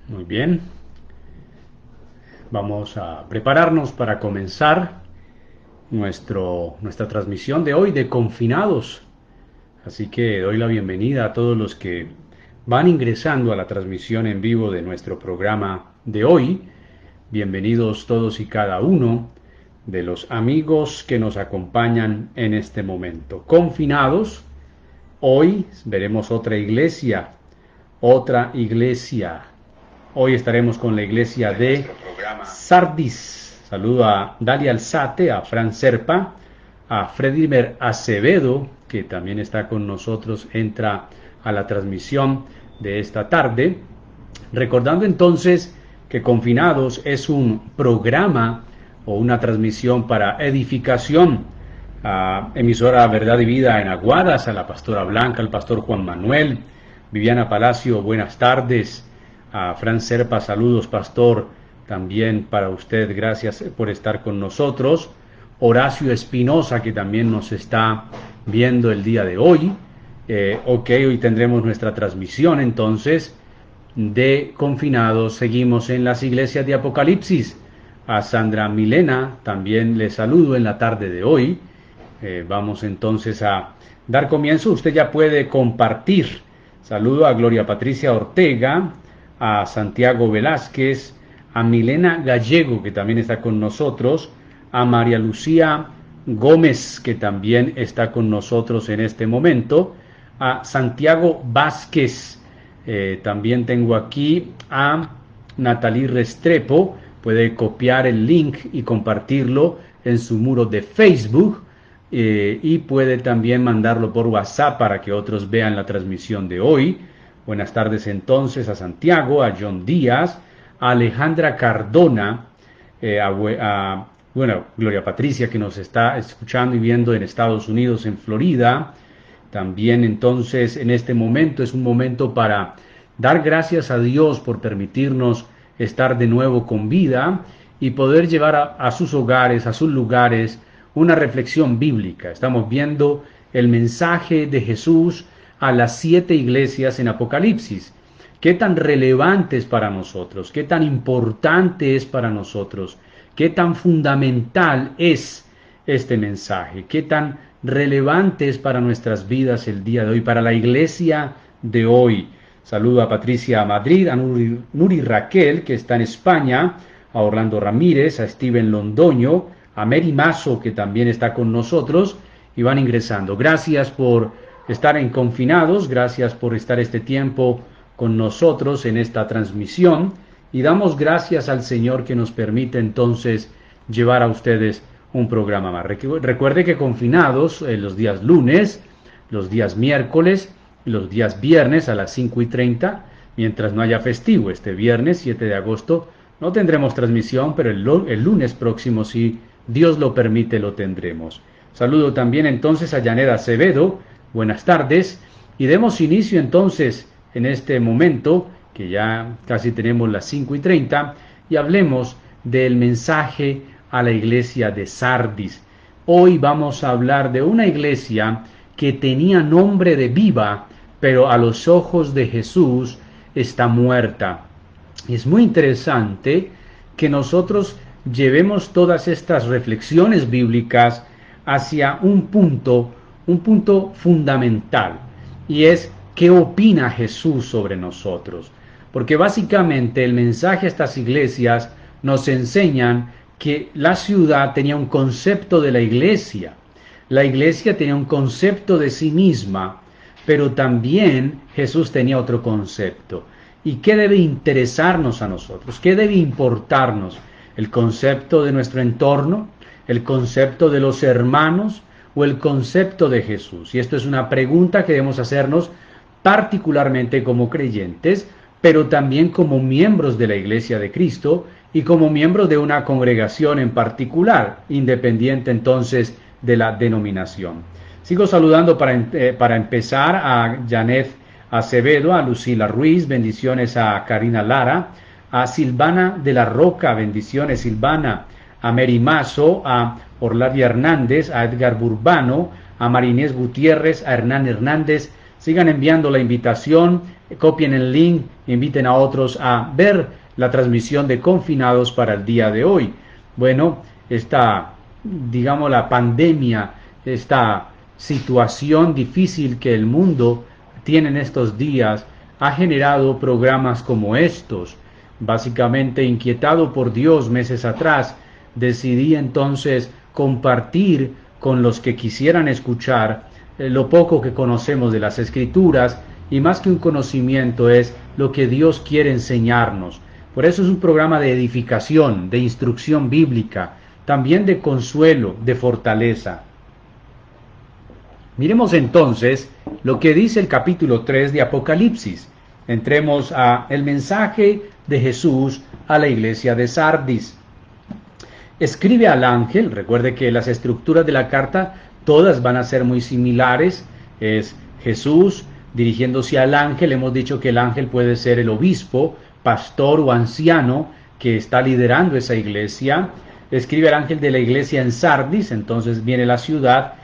Muy bien, vamos a prepararnos para comenzar nuestra transmisión de hoy de Confinados. Así que doy la bienvenida a todos los que van ingresando a la transmisión en vivo de nuestro programa de hoy. Bienvenidos todos y cada uno de los amigos que nos acompañan en este momento. Confinados, hoy veremos otra iglesia. Hoy estaremos con la iglesia de Sardis. Saludo a Dalia Alzate, a Fran Serpa, a Fredimer Acevedo, que también está con nosotros, entra a la transmisión de esta tarde. Recordando entonces que Confinados es un programa o una transmisión para edificación, a emisora Verdad y Vida en Aguadas, a la pastora Blanca, al pastor Juan Manuel, Viviana Palacio, buenas tardes, a Fran Serpa, saludos pastor, también para usted, gracias por estar con nosotros, Horacio Espinosa, que también nos está viendo el día de hoy. Hoy tendremos nuestra transmisión entonces de Confinados. Seguimos en las iglesias de Apocalipsis. A Sandra Milena también le saludo en la tarde de hoy. Vamos entonces a dar comienzo. Usted ya puede compartir. Saludo a Gloria Patricia Ortega, a Santiago Velázquez, a Milena Gallego, que también está con nosotros, a María Lucía Gómez, que también está con nosotros en este momento, a Santiago Vázquez. También tengo aquí a Natalie Restrepo. Puede copiar el link y compartirlo en su muro de Facebook, y puede también mandarlo por WhatsApp para que otros vean la transmisión de hoy. Buenas tardes entonces a Santiago, a John Díaz, a Alejandra Cardona, Gloria Patricia, que nos está escuchando y viendo en Estados Unidos, en Florida. También entonces en este momento es un momento para dar gracias a Dios por permitirnos estar de nuevo con vida y poder llevar a sus hogares, a sus lugares, una reflexión bíblica. Estamos viendo el mensaje de Jesús a las 7 iglesias en Apocalipsis. ¿Qué tan relevante es para nosotros? ¿Qué tan importante es para nosotros? ¿Qué tan fundamental es este mensaje? ¿Qué tan relevante es para nuestras vidas el día de hoy, para la iglesia de hoy? Saludo a Patricia Madrid, a Nuri Raquel, que está en España, a Orlando Ramírez, a Steven Londoño, a Mary Mazo, que también está con nosotros, y van ingresando. Gracias por estar en Confinados, gracias por estar este tiempo con nosotros en esta transmisión, y damos gracias al Señor que nos permite entonces llevar a ustedes un programa más. Recuerde que Confinados los días lunes, los días miércoles y los días viernes a las 5:30, mientras no haya festivo. Este viernes 7 de agosto no tendremos transmisión, pero el lunes próximo, si Dios lo permite, lo tendremos. Saludo también entonces a Janet Acevedo, buenas tardes, y demos inicio entonces en este momento, que ya casi tenemos las 5:30, y hablemos del mensaje a la iglesia de Sardis. Hoy vamos a hablar de una iglesia que tenía nombre de viva, pero a los ojos de Jesús está muerta. Y es muy interesante que nosotros llevemos todas estas reflexiones bíblicas hacia un punto fundamental, y es qué opina Jesús sobre nosotros. Porque básicamente el mensaje a estas iglesias nos enseñan que la ciudad tenía un concepto de la iglesia. La iglesia tenía un concepto de sí misma, pero también Jesús tenía otro concepto. ¿Y qué debe interesarnos a nosotros? ¿Qué debe importarnos? ¿El concepto de nuestro entorno? ¿El concepto de los hermanos? ¿O el concepto de Jesús? Y esto es una pregunta que debemos hacernos particularmente como creyentes, pero también como miembros de la Iglesia de Cristo y como miembros de una congregación en particular, independiente entonces de la denominación. Sigo saludando para empezar a Janet Acevedo, a Lucila Ruiz, bendiciones a Karina Lara, a Silvana de la Roca, bendiciones Silvana, a Mary Mazo, a Orlavia Hernández, a Edgar Burbano, a Marinés Gutiérrez, a Hernán Hernández. Sigan enviando la invitación copien el link, inviten a otros a ver la transmisión de Confinados para el día de hoy. Bueno, digamos, la pandemia, esta situación difícil que el mundo tiene en estos días, ha generado programas como estos. Básicamente, inquietado por Dios meses atrás, decidí entonces compartir con los que quisieran escuchar lo poco que conocemos de las Escrituras, y más que un conocimiento es lo que Dios quiere enseñarnos. Por eso es un programa de edificación, de instrucción bíblica, también de consuelo, de fortaleza. Miremos entonces lo que dice el capítulo 3 de Apocalipsis. Entremos a el mensaje de Jesús a la iglesia de Sardis. Escribe al ángel, recuerde que las estructuras de la carta todas van a ser muy similares. Es Jesús dirigiéndose al ángel. Hemos dicho que el ángel puede ser el obispo, pastor o anciano que está liderando esa iglesia. Escribe al ángel de la iglesia en Sardis, entonces viene la ciudad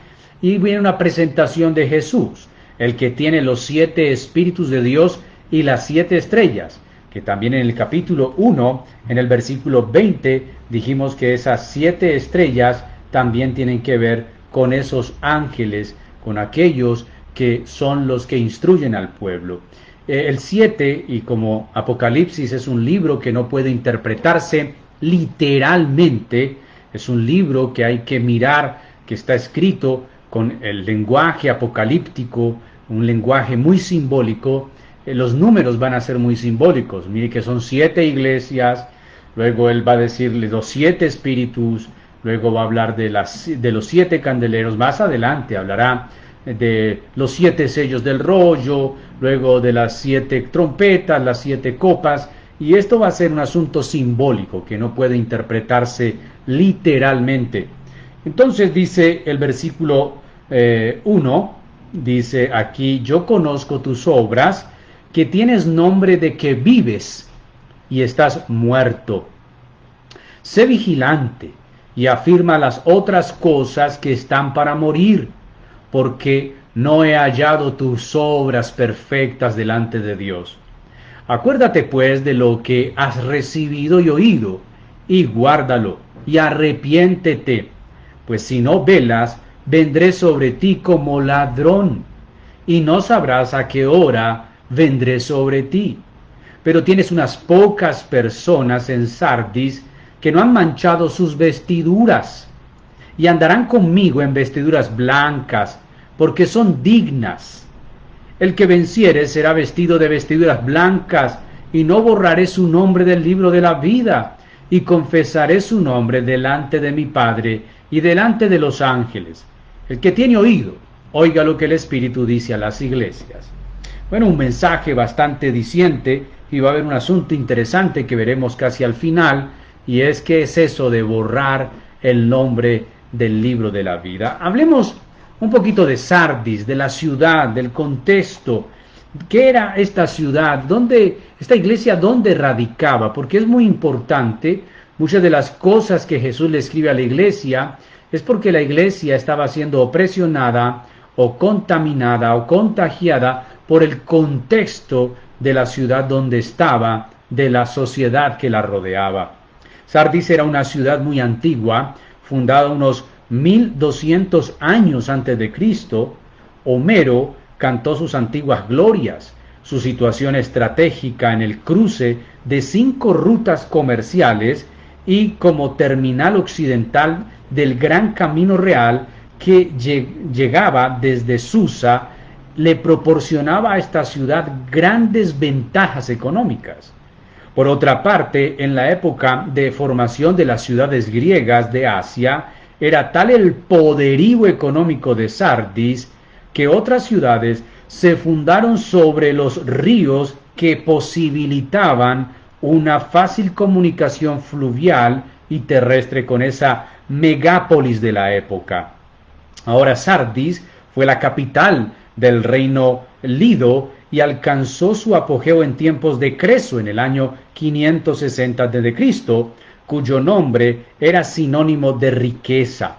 y viene una presentación de Jesús, el que tiene los 7 espíritus de Dios y las 7 estrellas, que también en el capítulo 1, en el versículo 20, dijimos que esas 7 estrellas también tienen que ver con esos ángeles, con aquellos que son los que instruyen al pueblo. El 7, y como Apocalipsis es un libro que no puede interpretarse literalmente, es un libro que hay que mirar, que está escrito con el lenguaje apocalíptico, un lenguaje muy simbólico. Los números van a ser muy simbólicos. Mire que son 7 iglesias, luego él va a decirle los 7 espíritus, luego va a hablar de los 7 candeleros, más adelante hablará de los 7 sellos del rollo, luego de las 7 trompetas, las 7 copas, y esto va a ser un asunto simbólico que no puede interpretarse literalmente. Entonces dice el versículo 1, dice aquí: yo conozco tus obras, que tienes nombre de que vives y estás muerto. Sé vigilante y afirma las otras cosas que están para morir, porque no he hallado tus obras perfectas delante de Dios. Acuérdate pues de lo que has recibido y oído, y guárdalo, y arrepiéntete, pues si no velas, vendré sobre ti como ladrón, y no sabrás a qué hora vendré sobre ti. Pero tienes unas pocas personas en Sardis que no han manchado sus vestiduras, y andarán conmigo en vestiduras blancas, porque son dignas. El que venciere será vestido de vestiduras blancas, y no borraré su nombre del libro de la vida, y confesaré su nombre delante de mi Padre y delante de los ángeles. El que tiene oído, oiga lo que el Espíritu dice a las iglesias. Bueno, un mensaje bastante diciente, y va a haber un asunto interesante que veremos casi al final, y es que es eso de borrar el nombre del libro de la vida. Hablemos un poquito de Sardis, de la ciudad, del contexto. ¿Qué era esta ciudad? Esta iglesia dónde radicaba? Porque es muy importante. Muchas de las cosas que Jesús le escribe a la iglesia es porque la iglesia estaba siendo opresionada o contaminada o contagiada por el contexto de la ciudad donde estaba, de la sociedad que la rodeaba. Sardis era una ciudad muy antigua, fundada unos 1200 años antes de Cristo. Homero cantó sus antiguas glorias, su situación estratégica en el cruce de 5 rutas comerciales y como terminal occidental del gran camino real que llegaba desde Susa, le proporcionaba a esta ciudad grandes ventajas económicas. Por otra parte, en la época de formación de las ciudades griegas de Asia, era tal el poderío económico de Sardis que otras ciudades se fundaron sobre los ríos que posibilitaban una fácil comunicación fluvial y terrestre con esa megápolis de la época. Ahora Sardis fue la capital del reino Lido y alcanzó su apogeo en tiempos de Creso en el año 560 a.C., cuyo nombre era sinónimo de riqueza.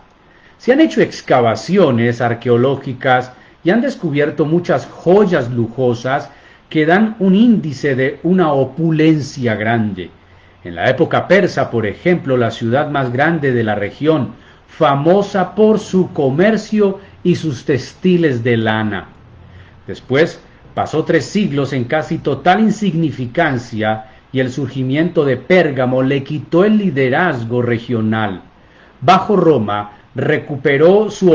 Se han hecho excavaciones arqueológicas y han descubierto muchas joyas lujosas que dan un índice de una opulencia grande. En la época persa, por ejemplo, la ciudad más grande de la región, famosa por su comercio y sus textiles de lana. Después pasó 3 siglos en casi total insignificancia y el surgimiento de Pérgamo le quitó el liderazgo regional. Bajo Roma recuperó su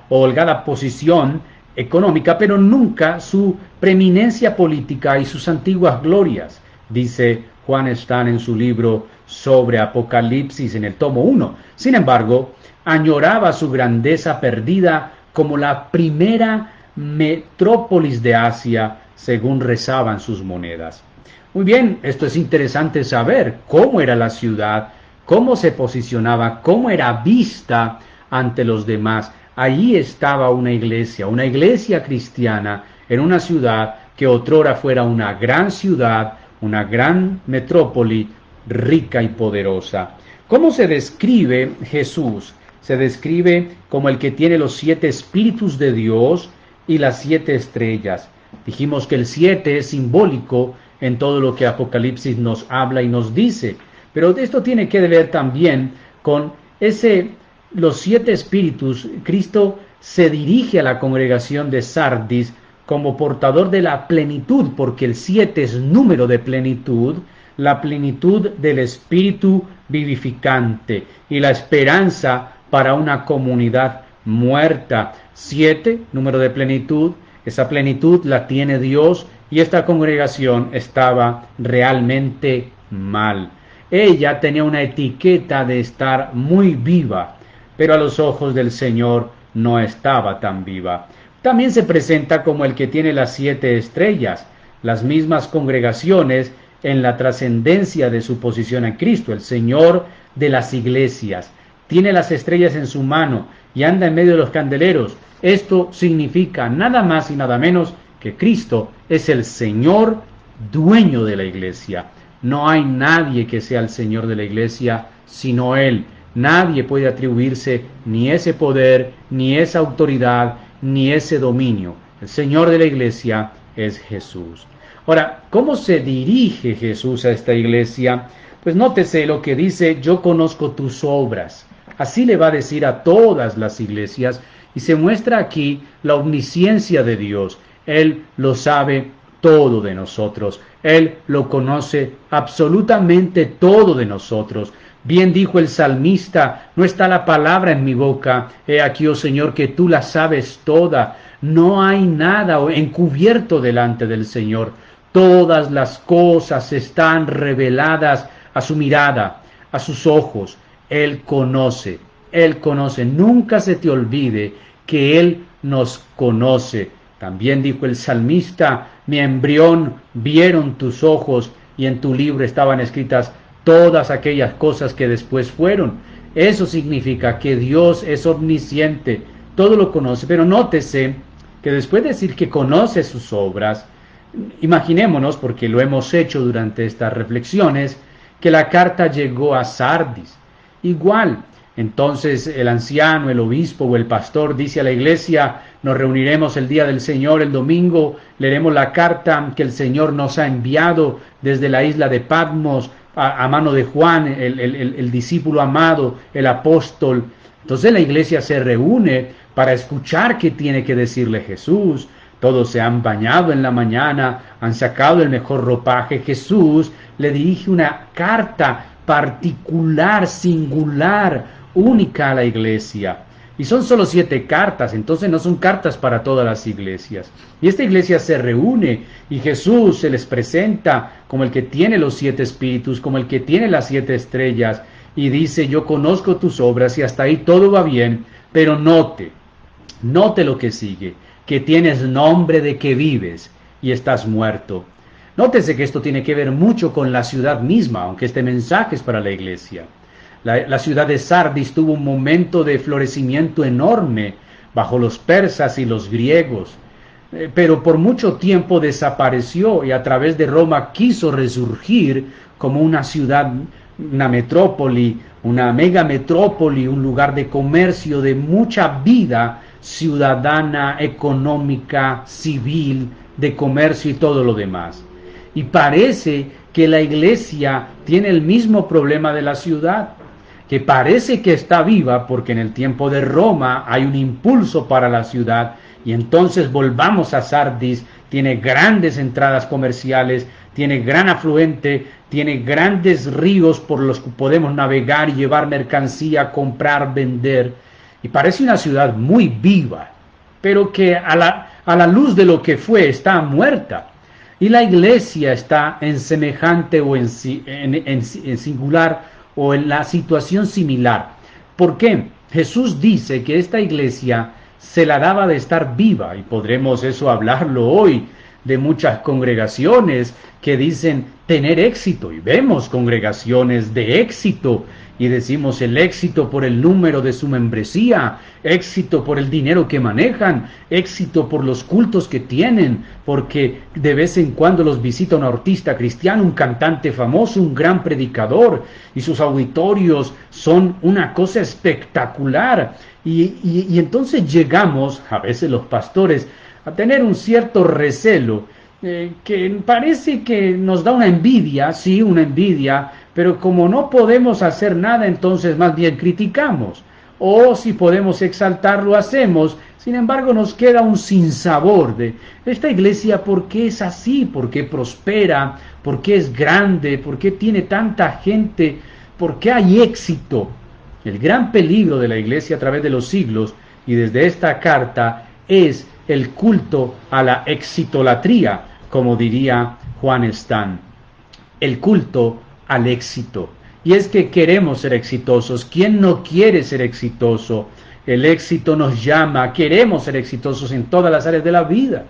holgada posición económica, pero nunca su preeminencia política y sus antiguas glorias, dice Juan Stan en su libro sobre Apocalipsis en el tomo 1. Sin embargo, añoraba su grandeza perdida como la primera metrópolis de Asia, según rezaban sus monedas. Muy bien, esto es interesante saber cómo era la ciudad, cómo se posicionaba, cómo era vista ante los demás. Allí estaba una iglesia cristiana en una ciudad que otrora fuera una gran ciudad, una gran metrópoli rica y poderosa. ¿Cómo se describe Jesús? Se describe como el que tiene los 7 espíritus de Dios y las 7 estrellas. Dijimos que el 7 es simbólico en todo lo que Apocalipsis nos habla y nos dice, pero esto tiene que ver también con los 7 espíritus. Cristo se dirige a la congregación de Sardis como portador de la plenitud, porque el 7 es número de plenitud, la plenitud del espíritu vivificante y la esperanza para una comunidad muerta. 7, número de plenitud, esa plenitud la tiene Dios y esta congregación estaba realmente mal. Ella tenía una etiqueta de estar muy viva, pero a los ojos del Señor no estaba tan viva. También se presenta como el que tiene las 7 estrellas, las mismas congregaciones en la trascendencia de su posición en Cristo, el Señor de las iglesias. Tiene las estrellas en su mano y anda en medio de los candeleros. Esto significa nada más y nada menos que Cristo es el Señor dueño de la iglesia. No hay nadie que sea el Señor de la iglesia sino Él. Nadie puede atribuirse ni ese poder, ni esa autoridad, ni ese dominio. El Señor de la iglesia es Jesús. Ahora, ¿cómo se dirige Jesús a esta iglesia? Pues nótese lo que dice: yo conozco tus obras. Así le va a decir a todas las iglesias, y se muestra aquí la omnisciencia de Dios. Él lo sabe todo de nosotros. Él lo conoce absolutamente todo de nosotros. Bien dijo el salmista: no está la palabra en mi boca. He aquí, oh Señor, que tú la sabes toda. No hay nada encubierto delante del Señor. Todas las cosas están reveladas a su mirada, a sus ojos. Él conoce, Él conoce. Nunca se te olvide que Él nos conoce. También dijo el salmista: mi embrión vieron tus ojos, y en tu libro estaban escritas todas aquellas cosas que después fueron. Eso significa que Dios es omnisciente, todo lo conoce. Pero nótese que después de decir que conoce sus obras, imaginémonos, porque lo hemos hecho durante estas reflexiones, que la carta llegó a Sardis. Igual, entonces el anciano, el obispo o el pastor dice a la iglesia: nos reuniremos el día del Señor, el domingo, leeremos la carta que el Señor nos ha enviado desde la isla de Patmos a mano de Juan, el discípulo amado, el apóstol. Entonces la iglesia se reúne para escuchar qué tiene que decirle Jesús. Todos se han bañado en la mañana, han sacado el mejor ropaje. Jesús le dirige una carta particular, singular, única a la iglesia. Y son solo 7 cartas, entonces no son cartas para todas las iglesias. Y esta iglesia se reúne y Jesús se les presenta como el que tiene los 7 espíritus, como el que tiene las 7 estrellas, y dice: yo conozco tus obras, y hasta ahí todo va bien, pero note lo que sigue, que tienes nombre de que vives y estás muerto. Nótese que esto tiene que ver mucho con la ciudad misma, aunque este mensaje es para la iglesia. La ciudad de Sardis tuvo un momento de florecimiento enorme bajo los persas y los griegos, pero por mucho tiempo desapareció y a través de Roma quiso resurgir como una ciudad, una metrópoli, una megametrópoli, un lugar de comercio, de mucha vida ciudadana, económica, civil, de comercio y todo lo demás. Y parece que la iglesia tiene el mismo problema de la ciudad, que parece que está viva porque en el tiempo de Roma hay un impulso para la ciudad, y entonces volvamos a Sardis, tiene grandes entradas comerciales, tiene gran afluente, tiene grandes ríos por los que podemos navegar y llevar mercancía, comprar, vender, y parece una ciudad muy viva, pero que a la luz de lo que fue está muerta. Y la iglesia está en semejante o en singular o en la situación similar. ¿Por qué? Jesús dice que esta iglesia se la daba de estar viva, y podremos eso hablarlo hoy de muchas congregaciones que dicen tener éxito, y vemos congregaciones de éxito, y decimos el éxito por el número de su membresía, éxito por el dinero que manejan, éxito por los cultos que tienen, porque de vez en cuando los visita un artista cristiano, un cantante famoso, un gran predicador, y sus auditorios son una cosa espectacular, y entonces llegamos, a veces los pastores, a tener un cierto recelo, que parece que nos da una envidia, sí, una envidia, pero como no podemos hacer nada, entonces más bien criticamos, o si podemos exaltar, lo hacemos. Sin embargo, nos queda un sinsabor de esta iglesia. ¿Por qué es así? ¿Por qué prospera? ¿Por qué es grande? ¿Por qué tiene tanta gente? ¿Por qué hay éxito? El gran peligro de la iglesia a través de los siglos, y desde esta carta, es el culto a la exitolatría, como diría Juan Stan, el culto al éxito. Y es que queremos ser exitosos. ¿Quién no quiere ser exitoso? El éxito nos llama, queremos ser exitosos en todas las áreas de la vida.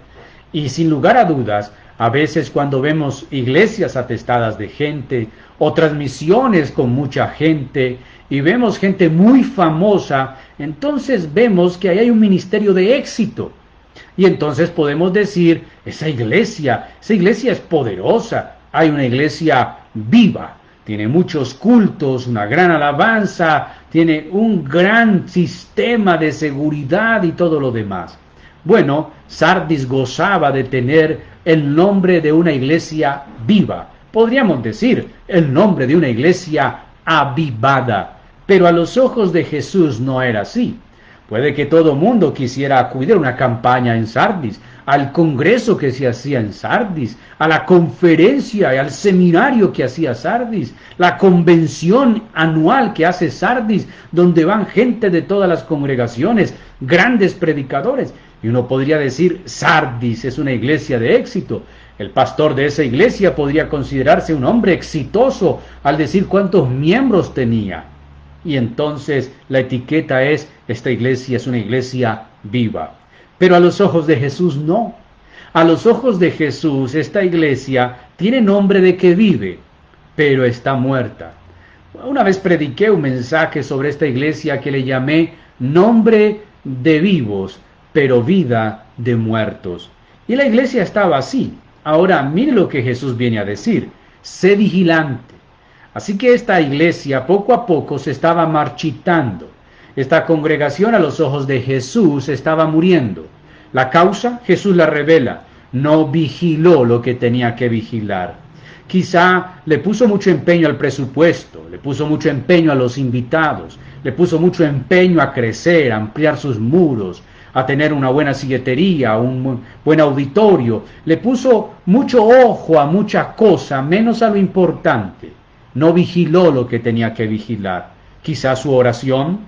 Y sin lugar a dudas, a veces cuando vemos iglesias atestadas de gente, o transmisiones con mucha gente, y vemos gente muy famosa, entonces vemos que ahí hay un ministerio de éxito. Y entonces podemos decir, esa iglesia es poderosa, hay una iglesia viva, tiene muchos cultos, una gran alabanza, tiene un gran sistema de seguridad y todo lo demás. Bueno, Sardis gozaba de tener el nombre de una iglesia viva, podríamos decir, el nombre de una iglesia avivada, pero a los ojos de Jesús no era así. Puede que todo mundo quisiera acudir a una campaña en Sardis, al congreso que se hacía en Sardis, a la conferencia y al seminario que hacía Sardis, la convención anual que hace Sardis, donde van gente de todas las congregaciones, grandes predicadores. Y uno podría decir, Sardis es una iglesia de éxito. El pastor de esa iglesia podría considerarse un hombre exitoso al decir cuántos miembros tenía. Y entonces la etiqueta es, esta iglesia es una iglesia viva. Pero a los ojos de Jesús no. A los ojos de Jesús esta iglesia tiene nombre de que vive, pero está muerta. Una vez prediqué un mensaje sobre esta iglesia que le llamé nombre de vivos, pero vida de muertos. Y la iglesia estaba así. Ahora mire lo que Jesús viene a decir, sé vigilante. Así que esta iglesia poco a poco se estaba marchitando. Esta congregación a los ojos de Jesús estaba muriendo. La causa, Jesús la revela. No vigiló lo que tenía que vigilar. Quizá le puso mucho empeño al presupuesto, le puso mucho empeño a los invitados, le puso mucho empeño a crecer, a ampliar sus muros, a tener una buena silletería, un buen auditorio. Le puso mucho ojo a mucha cosa, menos a lo importante. No vigiló lo que tenía que vigilar. Quizá su oración,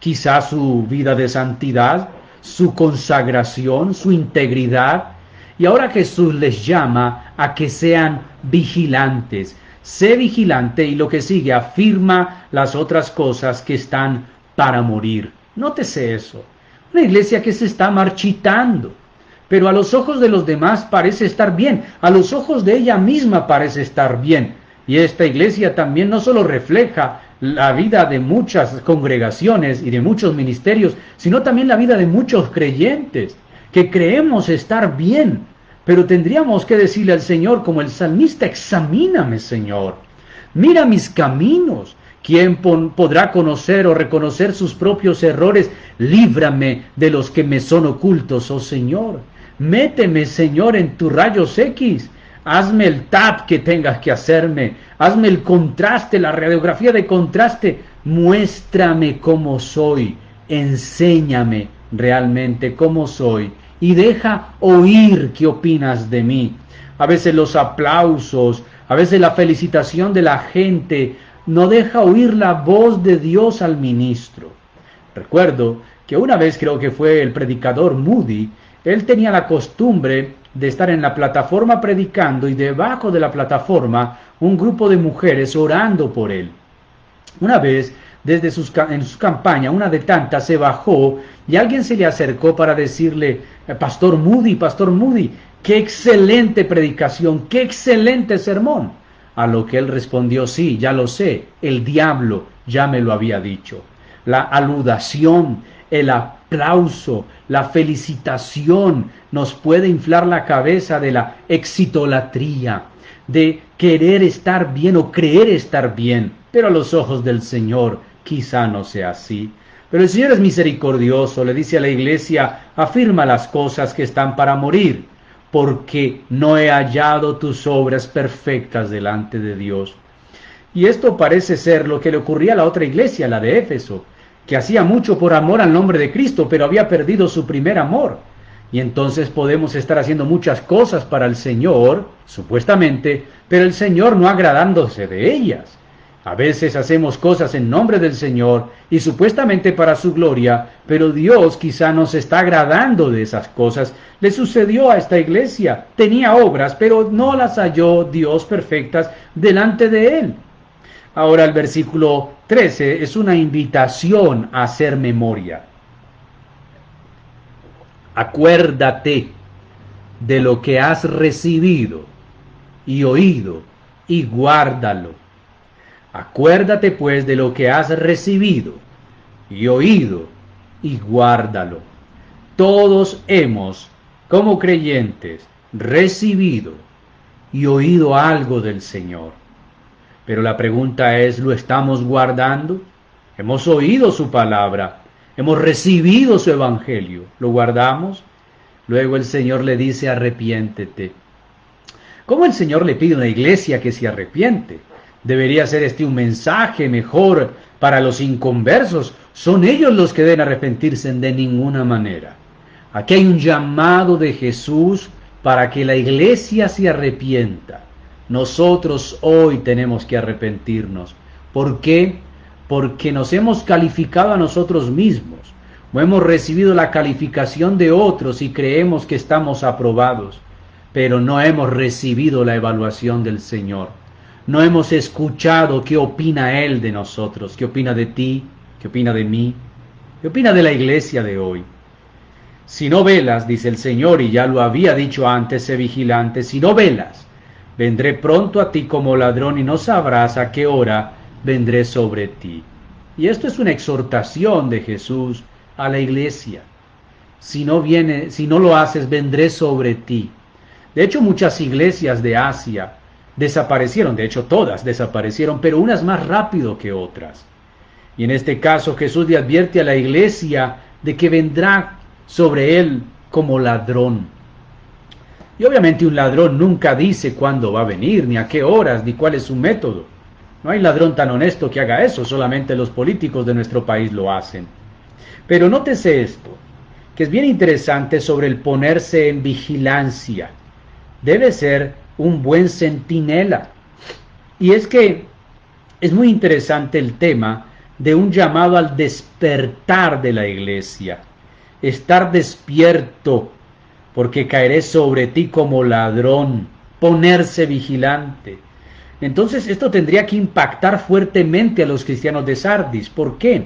quizá su vida de santidad, su consagración, su integridad. Y ahora Jesús les llama a que sean vigilantes. Sé vigilante, y lo que sigue afirma las otras cosas que están para morir. Nótese eso. Una iglesia que se está marchitando, pero a los ojos de los demás parece estar bien. A los ojos de ella misma parece estar bien. Y esta iglesia también no solo refleja la vida de muchas congregaciones y de muchos ministerios, sino también la vida de muchos creyentes, que creemos estar bien, pero tendríamos que decirle al Señor, como el salmista, examíname, Señor, mira mis caminos. ¿Quién podrá conocer o reconocer sus propios errores? Líbrame de los que me son ocultos, oh Señor. Méteme, Señor, en tus rayos X. Hazme el tap que tengas que hacerme. Hazme el contraste, la radiografía de contraste. Muéstrame cómo soy. Enséñame realmente cómo soy. Y deja oír qué opinas de mí. A veces los aplausos, a veces la felicitación de la gente no deja oír la voz de Dios al ministro. Recuerdo que una vez, creo que fue el predicador Moody, él tenía la costumbre de estar en la plataforma predicando y debajo de la plataforma un grupo de mujeres orando por él. Una vez, en su campaña, una de tantas se bajó y alguien se le acercó para decirle: Pastor Moody, qué excelente predicación, qué excelente sermón. A lo que él respondió: sí, ya lo sé, el diablo ya me lo había dicho. La aludación, el aplauso, la felicitación nos puede inflar la cabeza de la exitolatría, de querer estar bien o creer estar bien, pero a los ojos del Señor quizá no sea así. Pero el Señor es misericordioso, le dice a la iglesia: afirma las cosas que están para morir, porque no he hallado tus obras perfectas delante de Dios. Y esto parece ser lo que le ocurría a la otra iglesia, la de Éfeso, que hacía mucho por amor al nombre de Cristo, pero había perdido su primer amor. Y entonces podemos estar haciendo muchas cosas para el Señor, supuestamente, pero el Señor no agradándose de ellas. A veces hacemos cosas en nombre del Señor y supuestamente para su gloria, pero Dios quizá no se está agradando de esas cosas. Le sucedió a esta iglesia. Tenía obras, pero no las halló Dios perfectas delante de él. Ahora el versículo 13 es una invitación a hacer memoria. Acuérdate de lo que has recibido y oído y guárdalo. Acuérdate pues de lo que has recibido y oído y guárdalo. Todos hemos, como creyentes, recibido y oído algo del Señor. Pero la pregunta es, ¿lo estamos guardando? Hemos oído su palabra, hemos recibido su evangelio, ¿lo guardamos? Luego el Señor le dice: arrepiéntete. ¿Cómo el Señor le pide a una iglesia que se arrepiente? ¿Debería ser este un mensaje mejor para los inconversos? Son ellos los que deben arrepentirse, de ninguna manera. Aquí hay un llamado de Jesús para que la iglesia se arrepienta. Nosotros hoy tenemos que arrepentirnos. ¿Por qué? Porque nos hemos calificado a nosotros mismos, o hemos recibido la calificación de otros y creemos que estamos aprobados, pero no hemos recibido la evaluación del Señor. No hemos escuchado qué opina Él de nosotros, qué opina de ti, qué opina de mí, qué opina de la iglesia de hoy. Si no velas, dice el Señor, y ya lo había dicho antes, sé vigilante, si no velas, vendré pronto a ti como ladrón y no sabrás a qué hora vendré sobre ti. Y esto es una exhortación de Jesús a la iglesia. Si no lo haces, vendré sobre ti. De hecho, muchas iglesias de Asia desaparecieron, de hecho todas desaparecieron, pero unas más rápido que otras. Y en este caso Jesús le advierte a la iglesia de que vendrá sobre él como ladrón. Y obviamente un ladrón nunca dice cuándo va a venir, ni a qué horas, ni cuál es su método. No hay ladrón tan honesto que haga eso, solamente los políticos de nuestro país lo hacen. Pero nótese esto, que es bien interesante sobre el ponerse en vigilancia. Debe ser un buen centinela. Y es que es muy interesante el tema de un llamado al despertar de la iglesia. Estar despierto, porque caeré sobre ti como ladrón. Ponerse vigilante. Entonces esto tendría que impactar fuertemente a los cristianos de Sardis. ¿Por qué?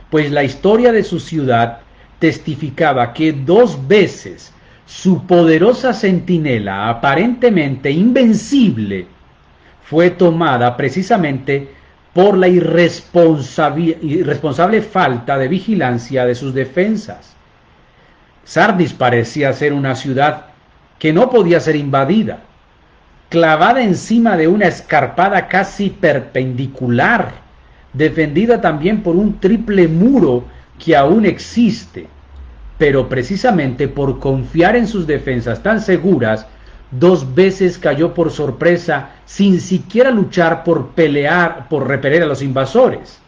Pues la historia de su ciudad testificaba que 2 veces su poderosa centinela, aparentemente invencible, fue tomada precisamente por la irresponsable falta de vigilancia de sus defensas. Sardis parecía ser una ciudad que no podía ser invadida, clavada encima de una escarpada casi perpendicular, defendida también por un triple muro que aún existe. pero precisamente por confiar en sus defensas tan seguras, 2 veces cayó por sorpresa sin siquiera luchar por pelear, por repeler a los invasores.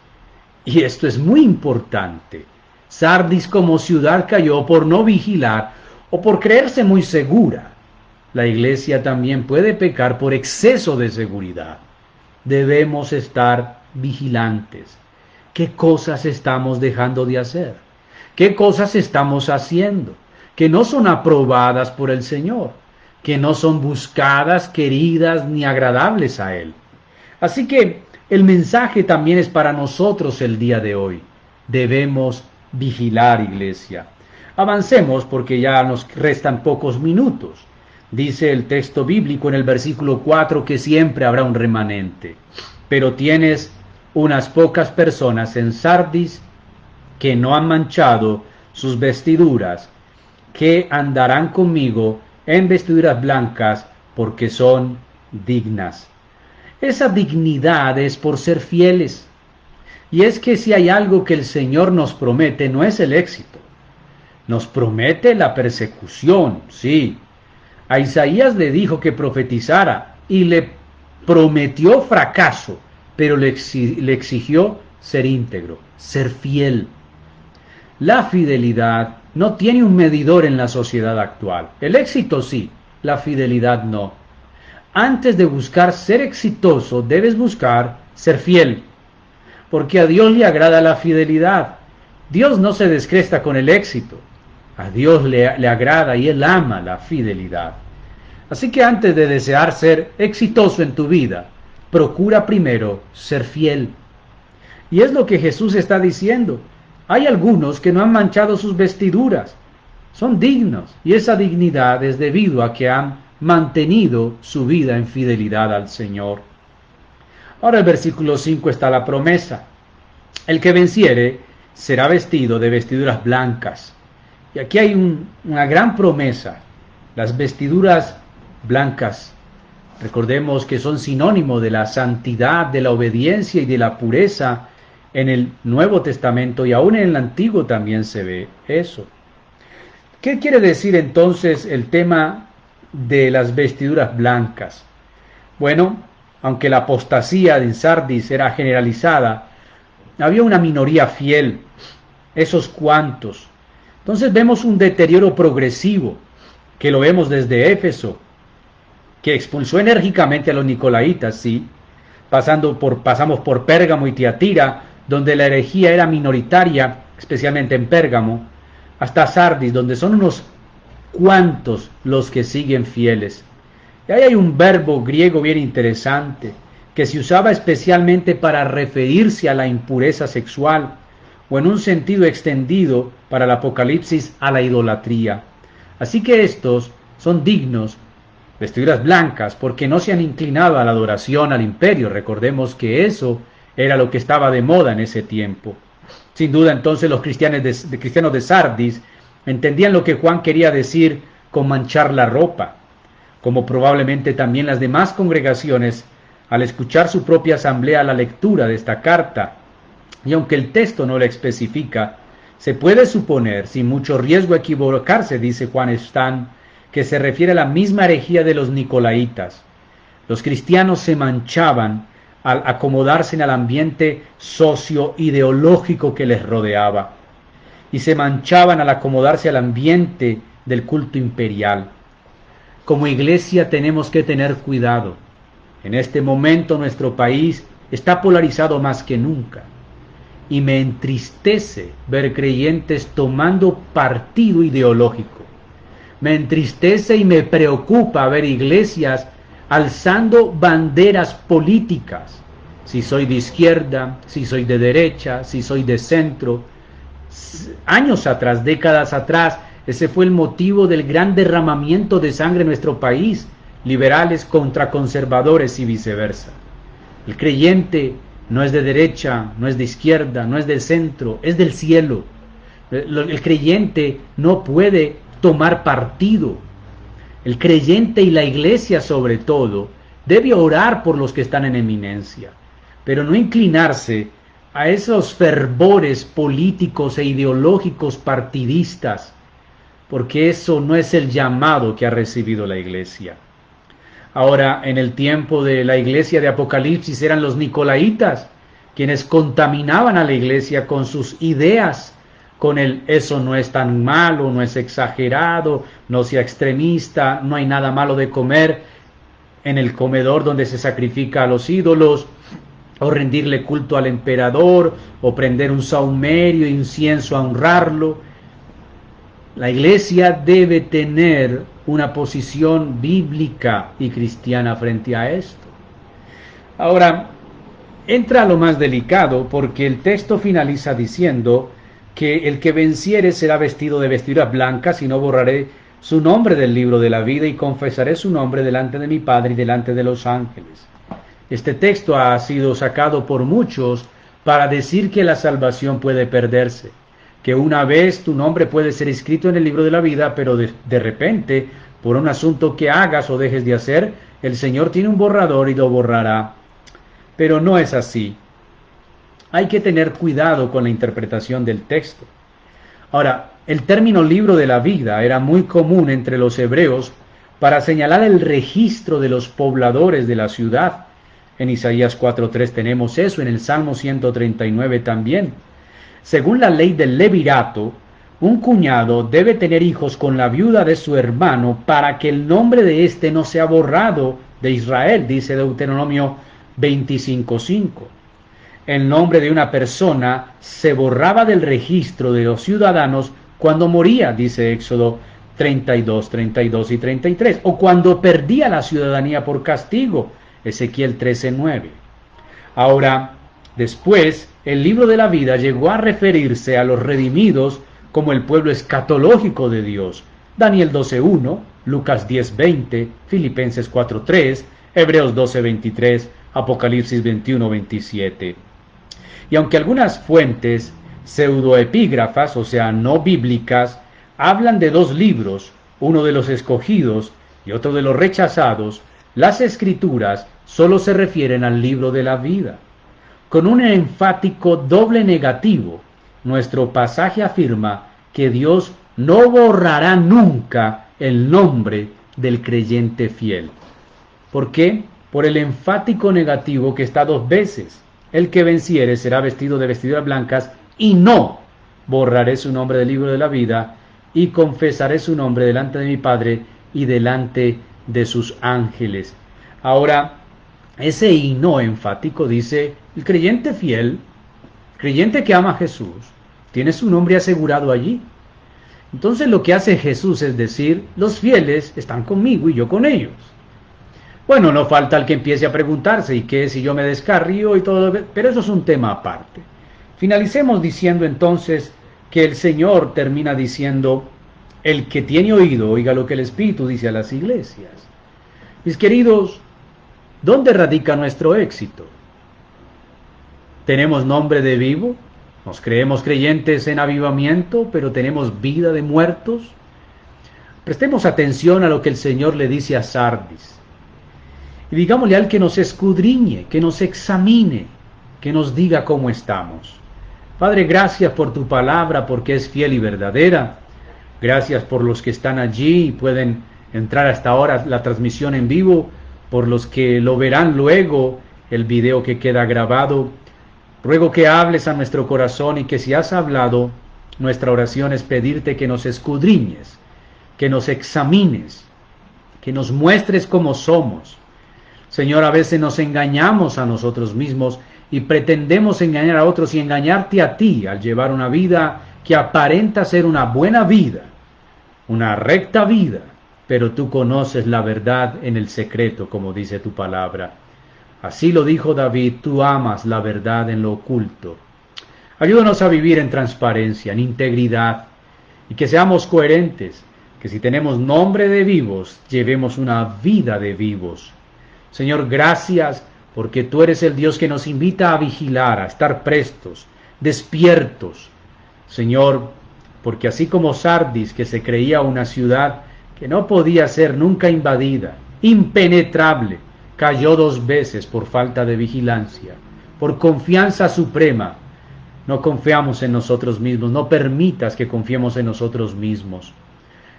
Y esto es muy importante. Sardis como ciudad cayó por no vigilar o por creerse muy segura. La iglesia también puede pecar por exceso de seguridad. Debemos estar vigilantes. ¿Qué cosas estamos dejando de hacer? ¿Qué cosas estamos haciendo que no son aprobadas por el Señor? Que no son buscadas, queridas ni agradables a Él. Así que el mensaje también es para nosotros el día de hoy. Debemos vigilar, iglesia. Avancemos porque ya nos restan pocos minutos. Dice el texto bíblico en el versículo 4 que siempre habrá un remanente. Pero tienes unas pocas personas en Sardis que no han manchado sus vestiduras, que andarán conmigo en vestiduras blancas porque son dignas. Esa dignidad es por ser fieles. Y es que si hay algo que el Señor nos promete, no es el éxito. Nos promete la persecución, sí. A Isaías le dijo que profetizara y le prometió fracaso, pero le exigió ser íntegro, ser fiel. La fidelidad no tiene un medidor en la sociedad actual. El éxito sí, la fidelidad no. Antes de buscar ser exitoso, debes buscar ser fiel, porque a Dios le agrada la fidelidad. Dios no se descresta con el éxito. A Dios le agrada y Él ama la fidelidad. Así que antes de desear ser exitoso en tu vida, procura primero ser fiel. Y es lo que Jesús está diciendo. Hay algunos que no han manchado sus vestiduras. Son dignos. Y esa dignidad es debido a que han mantenido su vida en fidelidad al Señor. Ahora el versículo 5 está la promesa. El que venciere será vestido de vestiduras blancas. Y aquí hay una gran promesa. Las vestiduras blancas, recordemos que son sinónimo de la santidad, de la obediencia y de la pureza. En el Nuevo Testamento y aún en el Antiguo también se ve eso. ¿Qué quiere decir entonces el tema de las vestiduras blancas? Bueno, aunque la apostasía de Sardis era generalizada, había una minoría fiel, esos cuantos. Entonces vemos un deterioro progresivo, que lo vemos desde Éfeso, que expulsó enérgicamente a los nicolaitas, sí, pasamos por Pérgamo y Tiatira, donde la herejía era minoritaria, especialmente en Pérgamo, hasta Sardis, donde son unos cuantos los que siguen fieles. Y ahí hay un verbo griego bien interesante, que se usaba especialmente para referirse a la impureza sexual, o en un sentido extendido para el Apocalipsis a la idolatría. Así que estos son dignos, vestiduras blancas, porque no se han inclinado a la adoración al imperio. Recordemos que eso era lo que estaba de moda en ese tiempo. Sin duda entonces los cristianos de Sardis entendían lo que Juan quería decir con manchar la ropa, como probablemente también las demás congregaciones al escuchar su propia asamblea la lectura de esta carta. Y aunque el texto no la especifica, se puede suponer, sin mucho riesgo a equivocarse, dice Juan Stan, que se refiere a la misma herejía de los nicolaitas. Los cristianos se manchaban al acomodarse en el ambiente socio-ideológico que les rodeaba, y se manchaban al acomodarse al ambiente del culto imperial. Como iglesia tenemos que tener cuidado. En este momento nuestro país está polarizado más que nunca, y me entristece ver creyentes tomando partido ideológico. Me entristece y me preocupa ver iglesias alzando banderas políticas. Si soy de izquierda, si soy de derecha, si soy de centro. Años atrás, décadas atrás, ese fue el motivo del gran derramamiento de sangre en nuestro país, liberales contra conservadores y viceversa. El creyente no es de derecha, no es de izquierda, no es del centro, es del cielo. El creyente no puede tomar partido. El creyente y la iglesia sobre todo debe orar por los que están en eminencia, pero no inclinarse a esos fervores políticos e ideológicos partidistas porque eso no es el llamado que ha recibido la iglesia. Ahora, en el tiempo de la iglesia de Apocalipsis eran los nicolaitas quienes contaminaban a la iglesia con sus ideas, con el eso no es tan malo, no es exagerado, no sea extremista, no hay nada malo de comer en el comedor donde se sacrifica a los ídolos, o rendirle culto al emperador, o prender un sahumerio, incienso a honrarlo. La iglesia debe tener una posición bíblica y cristiana frente a esto. Ahora, entra a lo más delicado, porque el texto finaliza diciendo que el que venciere será vestido de vestiduras blancas, y no borraré su nombre del libro de la vida, y confesaré su nombre delante de mi Padre y delante de los ángeles. Este texto ha sido sacado por muchos para decir que la salvación puede perderse, que una vez tu nombre puede ser escrito en el libro de la vida, pero de repente, por un asunto que hagas o dejes de hacer, el Señor tiene un borrador y lo borrará. Pero no es así. Hay que tener cuidado con la interpretación del texto. Ahora, el término libro de la vida era muy común entre los hebreos para señalar el registro de los pobladores de la ciudad. En Isaías 4:3 tenemos eso, en el Salmo 139 también. Según la ley del levirato, un cuñado debe tener hijos con la viuda de su hermano para que el nombre de éste no sea borrado de Israel, dice Deuteronomio 25:5. El nombre de una persona se borraba del registro de los ciudadanos cuando moría, dice Éxodo 32, 32 y 33, o cuando perdía la ciudadanía por castigo, Ezequiel 13:9. Ahora, después, el libro de la vida llegó a referirse a los redimidos como el pueblo escatológico de Dios. Daniel 12:1, Lucas 10:20, Filipenses 4:3, Hebreos 12:23, Apocalipsis 21:27. Y aunque algunas fuentes pseudoepígrafas, o sea, no bíblicas, hablan de dos libros, uno de los escogidos y otro de los rechazados, las escrituras solo se refieren al libro de la vida. Con un enfático doble negativo, nuestro pasaje afirma que Dios no borrará nunca el nombre del creyente fiel. ¿Por qué? Por el enfático negativo que está dos veces. El que venciere será vestido de vestiduras blancas, y no borraré su nombre del libro de la vida, y confesaré su nombre delante de mi Padre y delante de sus ángeles. Ahora, ese y no enfático dice, el creyente fiel, creyente que ama a Jesús, tiene su nombre asegurado allí. Entonces lo que hace Jesús es decir, los fieles están conmigo y yo con ellos. Bueno, no falta el que empiece a preguntarse, ¿y qué si yo me descarrío y todo? Pero eso es un tema aparte. Finalicemos diciendo entonces que el Señor termina diciendo, el que tiene oído, oiga lo que el Espíritu dice a las iglesias. Mis queridos, ¿dónde radica nuestro éxito? ¿Tenemos nombre de vivo? ¿Nos creemos creyentes en avivamiento, pero tenemos vida de muertos? Prestemos atención a lo que el Señor le dice a Sardis. Y digámosle al que nos escudriñe, que nos examine, que nos diga cómo estamos. Padre, gracias por tu palabra, porque es fiel y verdadera. Gracias por los que están allí y pueden entrar hasta ahora la transmisión en vivo, por los que lo verán luego, el video que queda grabado. Ruego que hables a nuestro corazón y que si has hablado, nuestra oración es pedirte que nos escudriñes, que nos examines, que nos muestres cómo somos. Señor, a veces nos engañamos a nosotros mismos y pretendemos engañar a otros y engañarte a ti al llevar una vida que aparenta ser una buena vida, una recta vida, pero tú conoces la verdad en el secreto, como dice tu palabra. Así lo dijo David, tú amas la verdad en lo oculto. Ayúdanos a vivir en transparencia, en integridad, y que seamos coherentes, que si tenemos nombre de vivos, llevemos una vida de vivos. Señor, gracias porque tú eres el Dios que nos invita a vigilar, a estar prestos, despiertos. Señor, porque así como Sardis, que se creía una ciudad que no podía ser nunca invadida, impenetrable, cayó 2 veces por falta de vigilancia, por confianza suprema. No confiamos en nosotros mismos, no permitas que confiemos en nosotros mismos.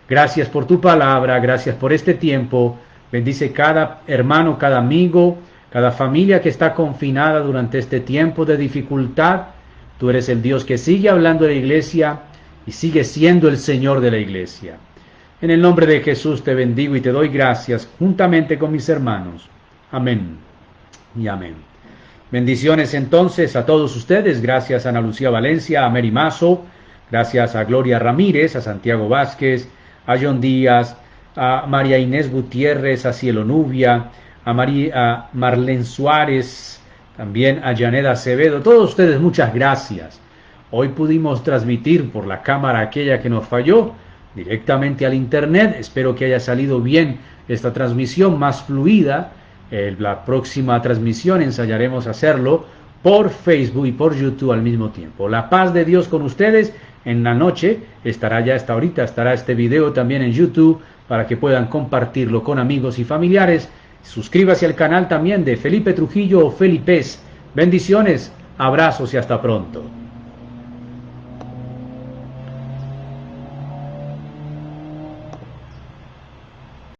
Gracias por tu palabra, gracias por este tiempo. Bendice cada hermano, cada amigo, cada familia que está confinada durante este tiempo de dificultad. Tú eres el Dios que sigue hablando de la iglesia y sigue siendo el Señor de la iglesia. En el nombre de Jesús te bendigo y te doy gracias juntamente con mis hermanos. Amén y amén. Bendiciones entonces a todos ustedes. Gracias a Ana Lucía Valencia, a Mary Mazo, gracias a Gloria Ramírez, a Santiago Vázquez, a John Díaz, a María Inés Gutiérrez, a Cielo Nubia, a Marlene Suárez, también a Janet Acevedo. Todos ustedes muchas gracias. Hoy pudimos transmitir por la cámara aquella que nos falló directamente al internet. Espero que haya salido bien esta transmisión, más fluida. La próxima transmisión ensayaremos hacerlo por Facebook y por YouTube al mismo tiempo. La paz de Dios con ustedes. En la noche estará ya hasta ahorita, estará este video también en YouTube para que puedan compartirlo con amigos y familiares. Suscríbase al canal también de Felipe Trujillo o Felipes. Bendiciones, abrazos y hasta pronto.